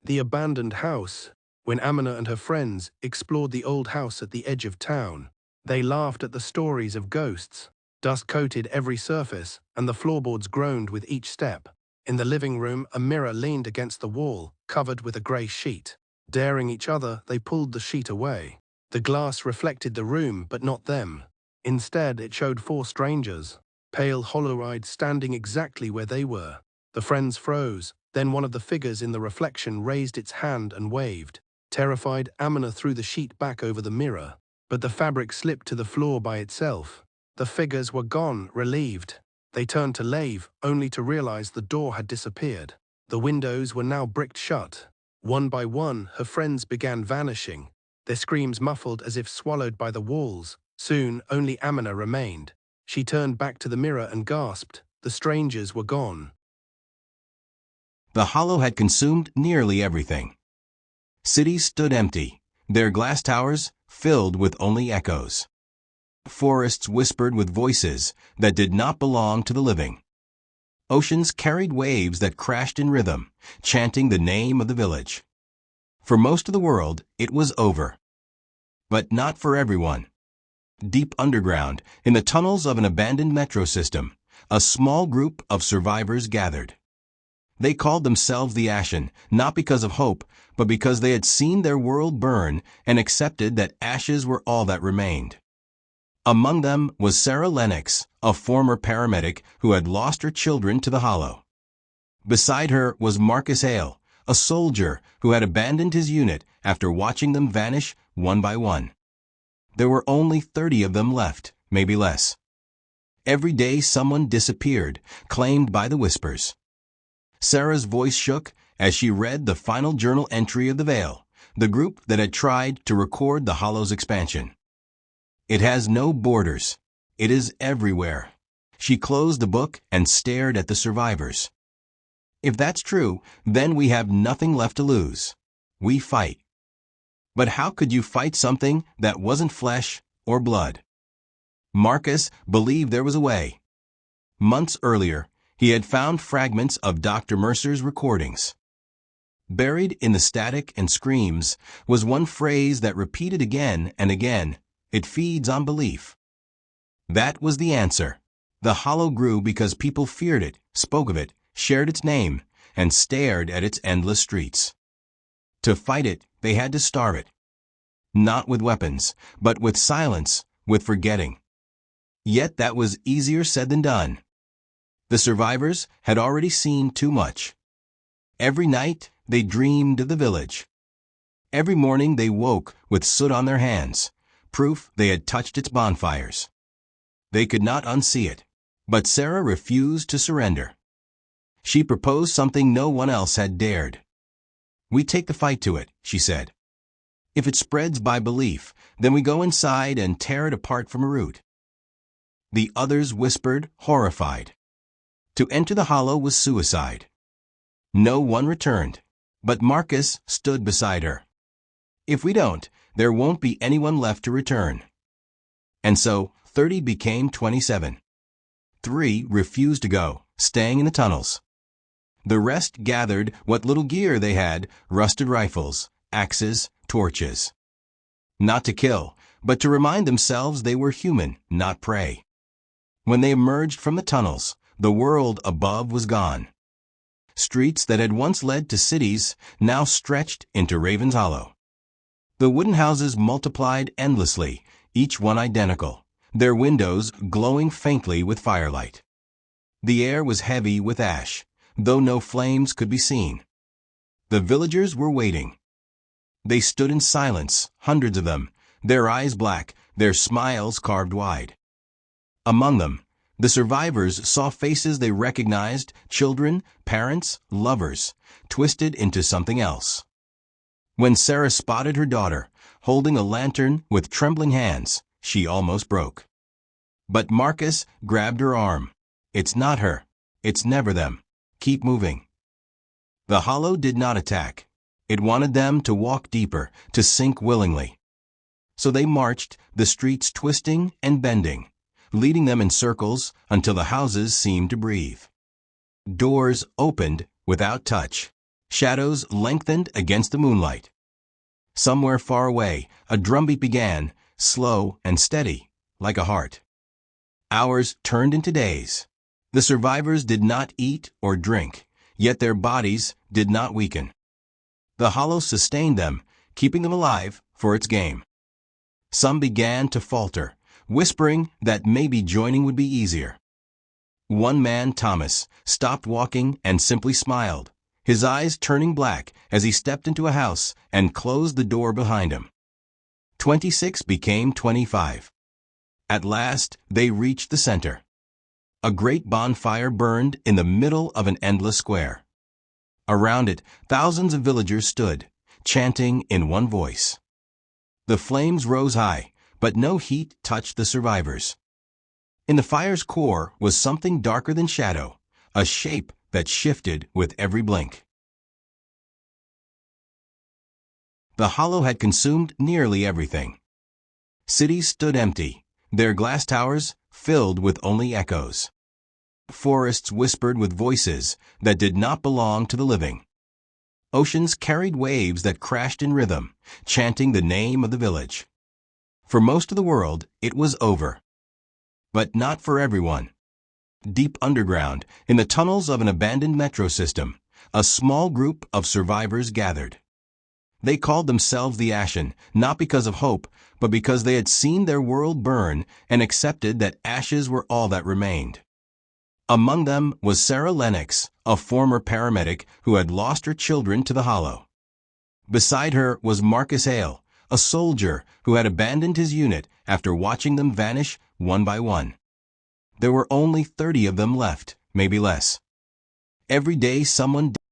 The abandoned house. When Amina and her friends explored the old house at the edge of town, they laughed at the stories of ghosts. Dust coated every surface, and the floorboards groaned with each step. In the living room, a mirror leaned against the wall, covered with a grey sheet. Daring each other, they pulled the sheet away. The glass reflected the room, but not them. Instead, it showed four strangers, pale, hollow-eyed, standing exactly where they were. The friends froze. Then one of the figures in the reflection raised its hand and waved. Terrified, Amina threw the sheet back over the mirror, but the fabric slipped to the floor by itself. The figures were gone, relieved. They turned to leave, only to realize the door had disappeared. The windows were now bricked shut. One by one, her friends began vanishing, their screams muffled as if swallowed by the walls. Soon, only Amina remained. She turned back to the mirror and gasped. The strangers were gone. The hollow had consumed nearly everything. Cities stood empty, their glass towers filled with only echoes. Forests whispered with voices that did not belong to the living. Oceans carried waves that crashed in rhythm, chanting the name of the village. For most of the world, it was over. But not for everyone. Deep underground, in the tunnels of an abandoned metro system, a small group of survivors gathered. They called themselves the Ashen, not because of hope, but because they had seen their world burn and accepted that ashes were all that remained. Among them was Sarah Lennox, a former paramedic who had lost her children to the hollow. Beside her was Marcus Hale, a soldier who had abandoned his unit after watching them vanish one by one. There were only 30 of them left, maybe less. Every day someone disappeared, claimed by the whispers. Sarah's voice shook as she read the final journal entry of the Veil, the group that had tried to record the hollow's expansion. It has no borders. It is everywhere. She closed the book and stared at the survivors. If that's true, then we have nothing left to lose. We fight. But how could you fight something that wasn't flesh or blood? Marcus believed there was a way. Months earlier, he had found fragments of Dr. Mercer's recordings. Buried in the static and screams was one phrase that repeated again and again, "It feeds on belief." That was the answer. The hollow grew because people feared it, spoke of it, shared its name, and stared at its endless streets. To fight it, they had to starve it. Not with weapons, but with silence, with forgetting. Yet that was easier said than done. The survivors had already seen too much. Every night, they dreamed of the village. Every morning they woke with soot on their hands, proof they had touched its bonfires. They could not unsee it, but Sarah refused to surrender. She proposed something no one else had dared. "We take the fight to it," she said. "If it spreads by belief, then we go inside and tear it apart from a root." The others whispered, horrified. To enter the hollow was suicide. No one returned, but Marcus stood beside her. "If we don't, there won't be anyone left to return." And so 30 became 27. 3 refused to go, staying in the tunnels. The rest gathered what little gear they had, rusted rifles, axes, torches. Not to kill, but to remind themselves they were human, not prey. When they emerged from the tunnels, the world above was gone. Streets that had once led to cities now stretched into Raven's Hollow. The wooden houses multiplied endlessly, each one identical, their windows glowing faintly with firelight. The air was heavy with ash, though no flames could be seen. The villagers were waiting. They stood in silence, hundreds of them, their eyes black, their smiles carved wide. Among them, the survivors saw faces they recognized, children, parents, lovers, twisted into something else. When Sarah spotted her daughter, holding a lantern with trembling hands, she almost broke. But Marcus grabbed her arm. "It's not her. It's never them. Keep moving." The hollow did not attack. It wanted them to walk deeper, to sink willingly. So they marched, the streets twisting and bending, leading them in circles until the houses seemed to breathe. Doors opened without touch. Shadows lengthened against the moonlight. Somewhere far away, a drumbeat began, slow and steady, like a heart. Hours turned into days. The survivors did not eat or drink, yet their bodies did not weaken. The hollow sustained them, keeping them alive for its game. Some began to falter, whispering that maybe joining would be easier. One man, Thomas, stopped walking and simply smiled, his eyes turning black as he stepped into a house and closed the door behind him. 26 became 25. At last, they reached the center. A great bonfire burned in the middle of an endless square. Around it, thousands of villagers stood, chanting in one voice. The flames rose high, but no heat touched the survivors. In the fire's core was something darker than shadow, a shape that shifted with every blink. The hollow had consumed nearly everything. Cities stood empty, their glass towers filled with only echoes. Forests whispered with voices that did not belong to the living. Oceans carried waves that crashed in rhythm, chanting the name of the village. For most of the world, it was over. But not for everyone. Deep underground, in the tunnels of an abandoned metro system, a small group of survivors gathered. They called themselves the Ashen, not because of hope, but because they had seen their world burn and accepted that ashes were all that remained. Among them was Sarah Lennox, a former paramedic who had lost her children to the hollow. Beside her was Marcus Hale, a soldier who had abandoned his unit after watching them vanish one by one. There were only 30 of them left, maybe less. Every day someone